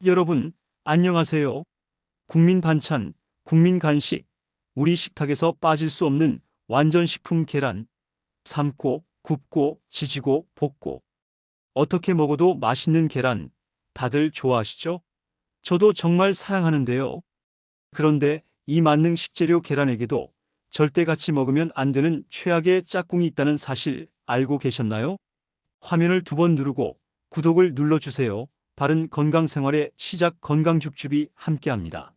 여러분, 안녕하세요. 국민 반찬, 국민 간식, 우리 식탁에서 빠질 수 없는 완전 식품 계란. 삶고, 굽고, 지지고, 볶고. 어떻게 먹어도 맛있는 계란. 다들 좋아하시죠? 저도 정말 사랑하는데요. 그런데 이 만능 식재료 계란에게도 절대 같이 먹으면 안 되는 최악의 짝꿍이 있다는 사실 알고 계셨나요? 화면을 2번 누르고 구독을 눌러주세요. 바른 건강생활의 시작 건강죽줍이 함께합니다.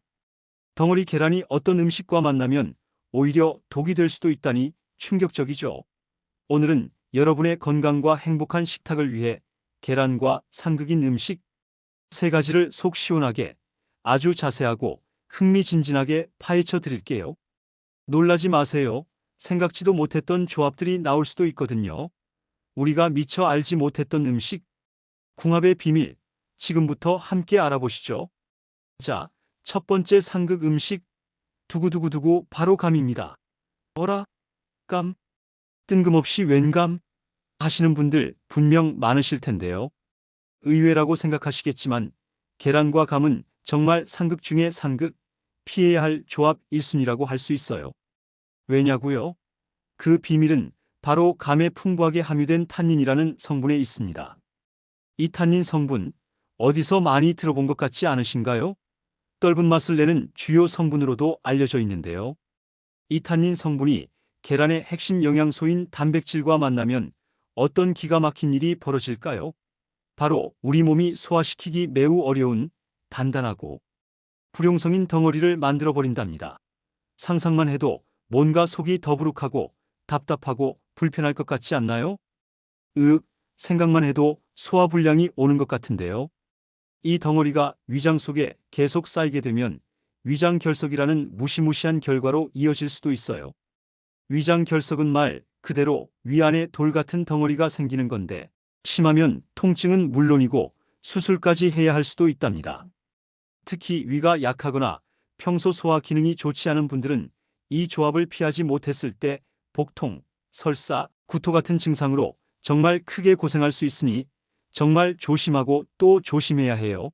덩어리 계란이 어떤 음식과 만나면 오히려 독이 될 수도 있다니 충격적이죠. 오늘은 여러분의 건강과 행복한 식탁을 위해 계란과 상극인 음식 3가지를 속 시원하게 아주 자세하고 흥미진진하게 파헤쳐 드릴게요. 놀라지 마세요. 생각지도 못했던 조합들이 나올 수도 있거든요. 우리가 미처 알지 못했던 음식, 궁합의 비밀, 지금부터 함께 알아보시죠. 자, 첫 번째 상극 음식, 두구두구두구 바로 감입니다. 어라? 감? 뜬금없이 웬 감? 하시는 분들 분명 많으실 텐데요. 의외라고 생각하시겠지만 계란과 감은 정말 상극 중의 상극, 피해야 할 조합 1순위라고 할 수 있어요. 왜냐고요? 그 비밀은 바로 감에 풍부하게 함유된 탄닌이라는 성분에 있습니다. 이 탄닌 성분, 어디서 많이 들어본 것 같지 않으신가요? 떫은 맛을 내는 주요 성분으로도 알려져 있는데요. 이 탄닌 성분이 계란의 핵심 영양소인 단백질과 만나면 어떤 기가 막힌 일이 벌어질까요? 바로 우리 몸이 소화시키기 매우 어려운 단단하고 불용성인 덩어리를 만들어버린답니다. 상상만 해도 뭔가 속이 더부룩하고 답답하고 불편할 것 같지 않나요? 생각만 해도 소화불량이 오는 것 같은데요. 이 덩어리가 위장 속에 계속 쌓이게 되면 위장 결석이라는 무시무시한 결과로 이어질 수도 있어요. 위장 결석은 말 그대로 위 안에 돌 같은 덩어리가 생기는 건데 심하면 통증은 물론이고 수술까지 해야 할 수도 있답니다. 특히 위가 약하거나 평소 소화 기능이 좋지 않은 분들은 이 조합을 피하지 못했을 때 복통, 설사, 구토 같은 증상으로 정말 크게 고생할 수 있으니 정말 조심하고 또 조심해야 해요.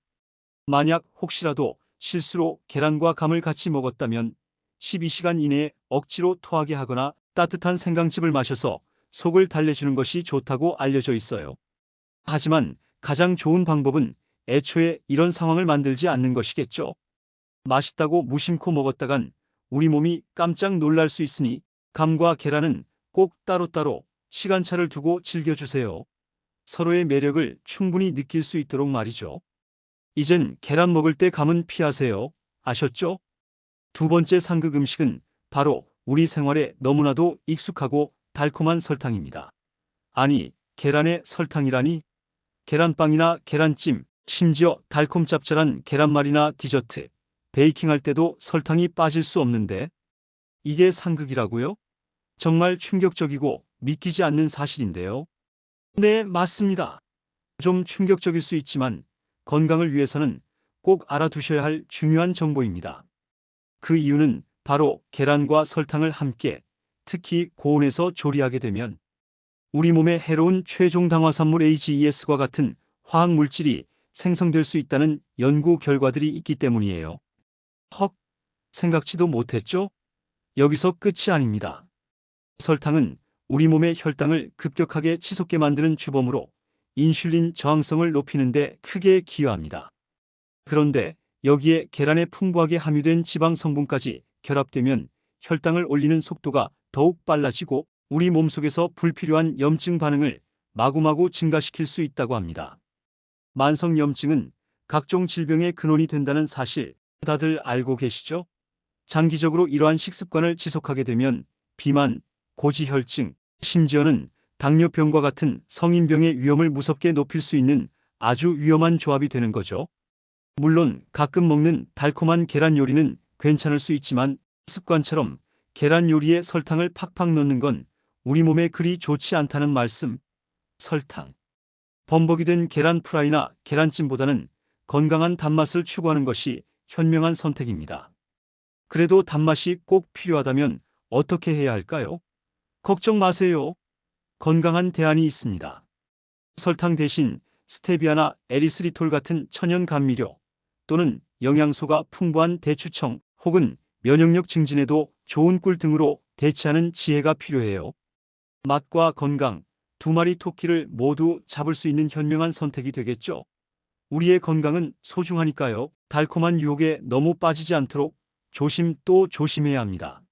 만약 혹시라도 실수로 계란과 감을 같이 먹었다면 12시간 이내에 억지로 토하게 하거나 따뜻한 생강즙을 마셔서 속을 달래주는 것이 좋다고 알려져 있어요. 하지만 가장 좋은 방법은 애초에 이런 상황을 만들지 않는 것이겠죠. 맛있다고 무심코 먹었다간 우리 몸이 깜짝 놀랄 수 있으니 감과 계란은 꼭 따로따로 시간차를 두고 즐겨주세요. 서로의 매력을 충분히 느낄 수 있도록 말이죠. 이젠 계란 먹을 때 감은 피하세요. 아셨죠? 2번째 상극 음식은 바로 우리 생활에 너무나도 익숙하고 달콤한 설탕입니다. 아니, 계란에 설탕이라니? 계란빵이나 계란찜, 심지어 달콤 짭짤한 계란말이나 디저트, 베이킹할 때도 설탕이 빠질 수 없는데 이게 상극이라고요? 정말 충격적이고 믿기지 않는 사실인데요. 네, 맞습니다. 좀 충격적일 수 있지만 건강을 위해서는 꼭 알아두셔야 할 중요한 정보입니다. 그 이유는 바로 계란과 설탕을 함께 특히 고온에서 조리하게 되면 우리 몸에 해로운 최종 당화산물 AGES과 같은 화학 물질이 생성될 수 있다는 연구 결과들이 있기 때문이에요. 헉, 생각지도 못했죠? 여기서 끝이 아닙니다. 설탕은 우리 몸의 혈당을 급격하게 치솟게 만드는 주범으로 인슐린 저항성을 높이는 데 크게 기여합니다. 그런데 여기에 계란에 풍부하게 함유된 지방 성분까지 결합되면 혈당을 올리는 속도가 더욱 빨라지고 우리 몸속에서 불필요한 염증 반응을 마구마구 증가시킬 수 있다고 합니다. 만성염증은 각종 질병의 근원이 된다는 사실 다들 알고 계시죠? 장기적으로 이러한 식습관을 지속하게 되면 비만, 고지혈증, 심지어는 당뇨병과 같은 성인병의 위험을 무섭게 높일 수 있는 아주 위험한 조합이 되는 거죠. 물론 가끔 먹는 달콤한 계란 요리는 괜찮을 수 있지만 습관처럼 계란 요리에 설탕을 팍팍 넣는 건 우리 몸에 그리 좋지 않다는 말씀. 설탕. 범벅이 된 계란 프라이나 계란찜보다는 건강한 단맛을 추구하는 것이 현명한 선택입니다. 그래도 단맛이 꼭 필요하다면 어떻게 해야 할까요? 걱정 마세요. 건강한 대안이 있습니다. 설탕 대신 스테비아나 에리스리톨 같은 천연 감미료, 또는 영양소가 풍부한 대추청 혹은 면역력 증진에도 좋은 꿀 등으로 대체하는 지혜가 필요해요. 맛과 건강, 두 마리 토끼를 모두 잡을 수 있는 현명한 선택이 되겠죠. 우리의 건강은 소중하니까요. 달콤한 유혹에 너무 빠지지 않도록 조심 또 조심해야 합니다.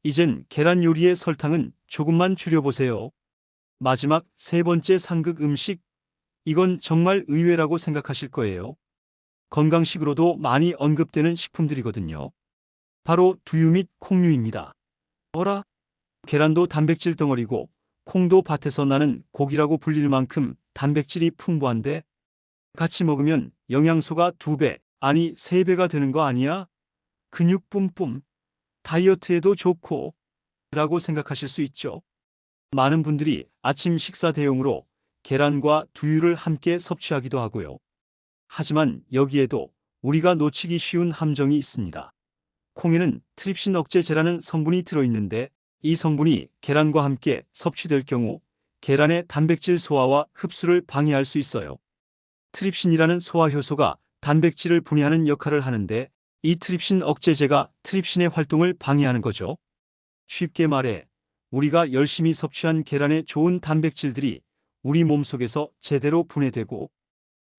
이젠 계란 요리의 설탕은 조금만 줄여보세요. 마지막 세 번째 상극 음식. 이건 정말 의외라고 생각하실 거예요. 건강식으로도 많이 언급되는 식품들이거든요. 바로 두유 및 콩류입니다. 어라? 계란도 단백질 덩어리고 콩도 밭에서 나는 고기라고 불릴 만큼 단백질이 풍부한데 같이 먹으면 영양소가 2배, 아니 3배가 되는 거 아니야? 근육 뿜뿜, 다이어트에도 좋고 라고 생각하실 수 있죠. 많은 분들이 아침 식사 대용으로 계란과 두유를 함께 섭취하기도 하고요. 하지만 여기에도 우리가 놓치기 쉬운 함정이 있습니다. 콩에는 트립신 억제제라는 성분이 들어있는데 이 성분이 계란과 함께 섭취될 경우 계란의 단백질 소화와 흡수를 방해할 수 있어요. 트립신이라는 소화 효소가 단백질을 분해하는 역할을 하는데 이 트립신 억제제가 트립신의 활동을 방해하는 거죠. 쉽게 말해 우리가 열심히 섭취한 계란의 좋은 단백질들이 우리 몸속에서 제대로 분해되고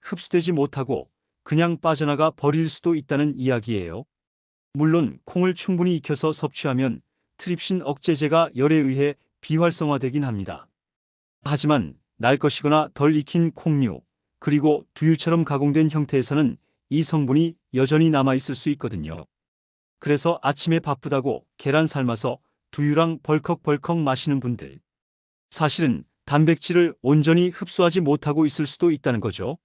흡수되지 못하고 그냥 빠져나가 버릴 수도 있다는 이야기예요. 물론 콩을 충분히 익혀서 섭취하면 트립신 억제제가 열에 의해 비활성화되긴 합니다. 하지만 날 것이거나 덜 익힌 콩류, 그리고 두유처럼 가공된 형태에서는 이 성분이 여전히 남아있을 수 있거든요. 그래서 아침에 바쁘다고 계란 삶아서 두유랑 벌컥벌컥 마시는 분들. 사실은 단백질을 온전히 흡수하지 못하고 있을 수도 있다는 거죠.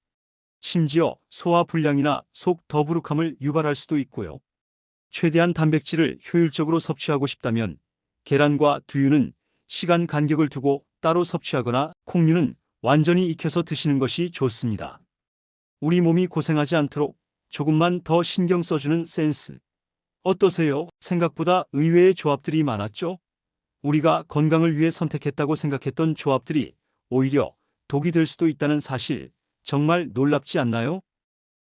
심지어 소화불량이나 속 더부룩함을 유발할 수도 있고요. 최대한 단백질을 효율적으로 섭취하고 싶다면 계란과 두유는 시간 간격을 두고 따로 섭취하거나 콩류는 완전히 익혀서 드시는 것이 좋습니다. 우리 몸이 고생하지 않도록 조금만 더 신경 써주는 센스. 어떠세요? 생각보다 의외의 조합들이 많았죠? 우리가 건강을 위해 선택했다고 생각했던 조합들이 오히려 독이 될 수도 있다는 사실, 정말 놀랍지 않나요?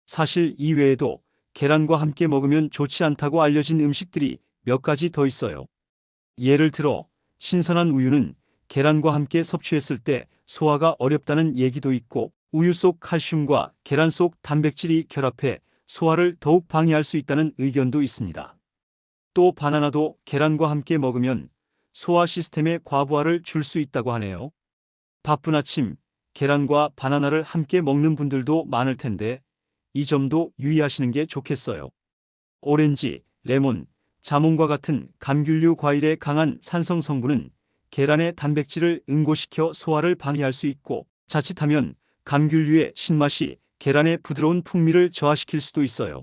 사실 이 외에도 계란과 함께 먹으면 좋지 않다고 알려진 음식들이 몇 가지 더 있어요. 예를 들어 신선한 우유는 계란과 함께 섭취했을 때 소화가 어렵다는 얘기도 있고 우유 속 칼슘과 계란 속 단백질이 결합해 소화를 더욱 방해할 수 있다는 의견도 있습니다. 또 바나나도 계란과 함께 먹으면 소화 시스템에 과부하를 줄 수 있다고 하네요. 바쁜 아침, 계란과 바나나를 함께 먹는 분들도 많을 텐데 이 점도 유의하시는 게 좋겠어요. 오렌지, 레몬, 자몽과 같은 감귤류 과일의 강한 산성 성분은 계란의 단백질을 응고시켜 소화를 방해할 수 있고 자칫하면 감귤류의 신맛이 계란의 부드러운 풍미를 저하시킬 수도 있어요.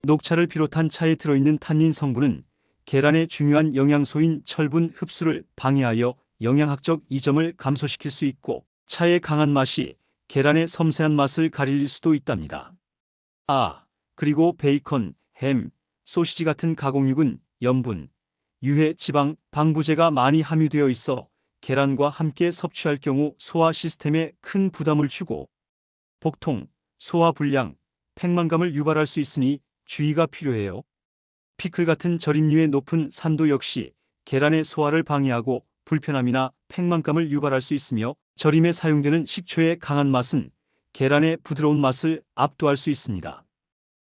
녹차를 비롯한 차에 들어있는 탄닌 성분은 계란의 중요한 영양소인 철분 흡수를 방해하여 영양학적 이점을 감소시킬 수 있고 차의 강한 맛이 계란의 섬세한 맛을 가릴 수도 있답니다. 그리고 베이컨, 햄, 소시지 같은 가공육은 염분, 유해, 지방, 방부제가 많이 함유되어 있어 계란과 함께 섭취할 경우 소화 시스템에 큰 부담을 주고 복통, 소화불량, 팽만감을 유발할 수 있으니 주의가 필요해요. 피클 같은 절임류의 높은 산도 역시 계란의 소화를 방해하고 불편함이나 팽만감을 유발할 수 있으며 절임에 사용되는 식초의 강한 맛은 계란의 부드러운 맛을 압도할 수 있습니다.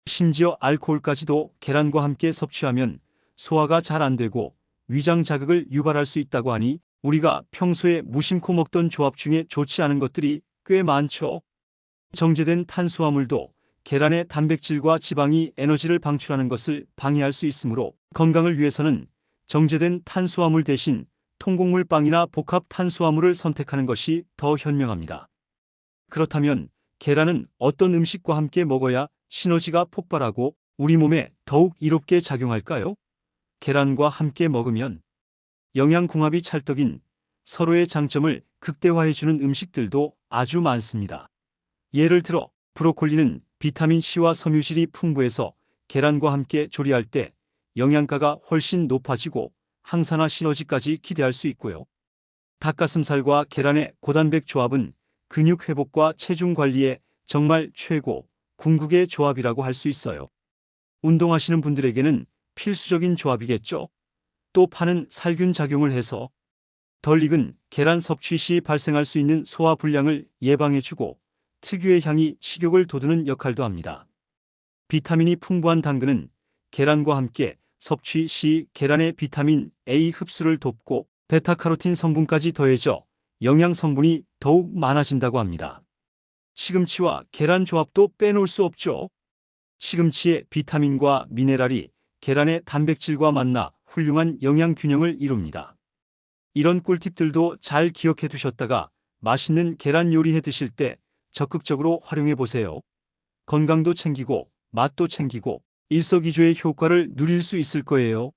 심지어 알코올까지도 계란과 함께 섭취하면 소화가 잘 안 되고 위장 자극을 유발할 수 있다고 하니 우리가 평소에 무심코 먹던 조합 중에 좋지 않은 것들이 꽤 많죠. 정제된 탄수화물도 계란의 단백질과 지방이 에너지를 방출하는 것을 방해할 수 있으므로 건강을 위해서는 정제된 탄수화물 대신 통곡물 빵이나 복합 탄수화물을 선택하는 것이 더 현명합니다. 그렇다면 계란은 어떤 음식과 함께 먹어야 시너지가 폭발하고 우리 몸에 더욱 이롭게 작용할까요? 계란과 함께 먹으면 영양궁합이 찰떡인 서로의 장점을 극대화해주는 음식들도 아주 많습니다. 예를 들어 브로콜리는 비타민C와 섬유질이 풍부해서 계란과 함께 조리할 때 영양가가 훨씬 높아지고 항산화 시너지까지 기대할 수 있고요. 닭가슴살과 계란의 고단백 조합은 근육 회복과 체중 관리에 정말 최고, 궁극의 조합이라고 할 수 있어요. 운동하시는 분들에게는 필수적인 조합이겠죠. 또 파는 살균 작용을 해서 덜 익은 계란 섭취 시 발생할 수 있는 소화 불량을 예방해주고 특유의 향이 식욕을 돋우는 역할도 합니다. 비타민이 풍부한 당근은 계란과 함께 섭취 시 계란의 비타민 A 흡수를 돕고 베타카로틴 성분까지 더해져 영양 성분이 더욱 많아진다고 합니다. 시금치와 계란 조합도 빼놓을 수 없죠. 시금치의 비타민과 미네랄이 계란의 단백질과 만나 훌륭한 영양 균형을 이룹니다. 이런 꿀팁들도 잘 기억해 두셨다가 맛있는 계란 요리해 드실 때 적극적으로 활용해 보세요. 건강도 챙기고 맛도 챙기고 일석이조의 효과를 누릴 수 있을 거예요.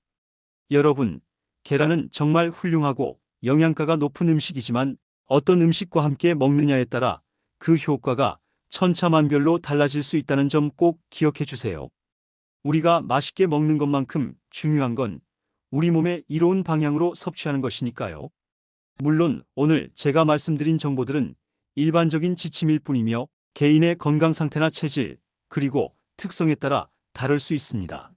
여러분, 계란은 정말 훌륭하고 영양가가 높은 음식이지만 어떤 음식과 함께 먹느냐에 따라 그 효과가 천차만별로 달라질 수 있다는 점 꼭 기억해 주세요. 우리가 맛있게 먹는 것만큼 중요한 건 우리 몸에 이로운 방향으로 섭취하는 것이니까요. 물론 오늘 제가 말씀드린 정보들은 일반적인 지침일 뿐이며 개인의 건강 상태나 체질, 그리고 특성에 따라 다를 수 있습니다.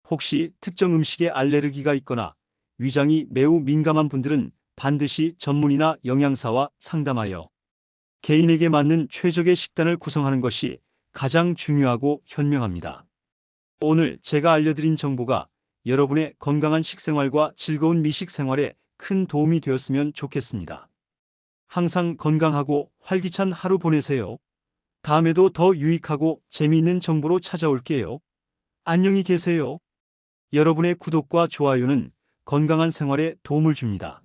혹시 특정 음식에 알레르기가 있거나 위장이 매우 민감한 분들은 반드시 전문의나 영양사와 상담하여 개인에게 맞는 최적의 식단을 구성하는 것이 가장 중요하고 현명합니다. 오늘 제가 알려드린 정보가 여러분의 건강한 식생활과 즐거운 미식 생활에 큰 도움이 되었으면 좋겠습니다. 항상 건강하고 활기찬 하루 보내세요. 다음에도 더 유익하고 재미있는 정보로 찾아올게요. 안녕히 계세요. 여러분의 구독과 좋아요는 건강한 생활에 도움을 줍니다.